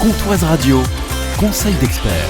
Comptoise Radio, conseil d'experts.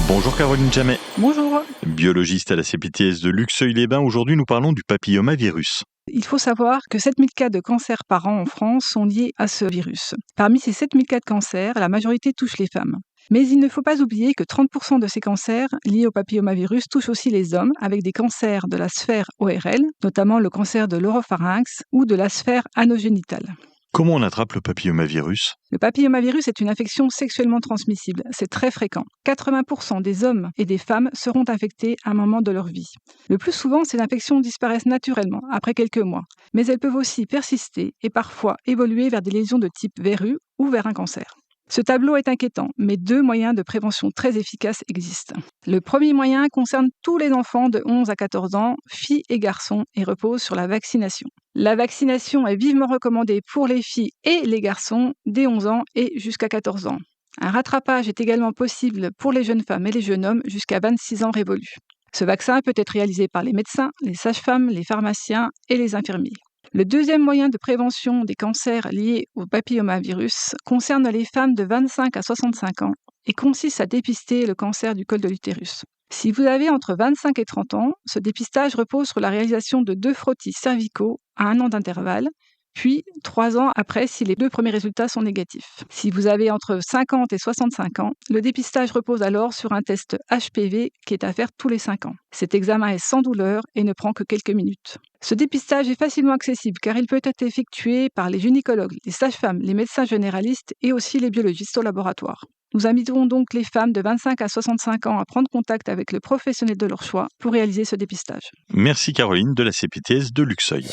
Bonjour Caroline Jamet. Bonjour. Biologiste à la CPTS de Luxeuil-les-Bains. Aujourd'hui, nous parlons du papillomavirus. Il faut savoir que 7000 cas de cancer par an en France sont liés à ce virus. Parmi ces 7000 cas de cancer, la majorité touche les femmes. Mais il ne faut pas oublier que 30% de ces cancers liés au papillomavirus touchent aussi les hommes, avec des cancers de la sphère ORL, notamment le cancer de l'oropharynx ou de la sphère anogénitale. Comment on attrape le papillomavirus ? Le papillomavirus est une infection sexuellement transmissible. C'est très fréquent. 80% des hommes et des femmes seront infectés à un moment de leur vie. Le plus souvent, ces infections disparaissent naturellement, après quelques mois. Mais elles peuvent aussi persister et parfois évoluer vers des lésions de type verrue ou vers un cancer. Ce tableau est inquiétant, mais 2 moyens de prévention très efficaces existent. Le premier moyen concerne tous les enfants de 11 à 14 ans, filles et garçons, et repose sur la vaccination. La vaccination est vivement recommandée pour les filles et les garçons dès 11 ans et jusqu'à 14 ans. Un rattrapage est également possible pour les jeunes femmes et les jeunes hommes jusqu'à 26 ans révolus. Ce vaccin peut être réalisé par les médecins, les sages-femmes, les pharmaciens et les infirmiers. Le deuxième moyen de prévention des cancers liés au papillomavirus concerne les femmes de 25 à 65 ans et consiste à dépister le cancer du col de l'utérus. Si vous avez entre 25 et 30 ans, ce dépistage repose sur la réalisation de 2 frottis cervicaux à 1 an d'intervalle, puis 3 ans après si les 2 premiers résultats sont négatifs. Si vous avez entre 50 et 65 ans, le dépistage repose alors sur un test HPV qui est à faire tous les 5 ans. Cet examen est sans douleur et ne prend que quelques minutes. Ce dépistage est facilement accessible car il peut être effectué par les gynécologues, les sages-femmes, les médecins généralistes et aussi les biologistes au laboratoire. Nous inviterons donc les femmes de 25 à 65 ans à prendre contact avec le professionnel de leur choix pour réaliser ce dépistage. Merci Caroline de la CPTS de Luxeuil.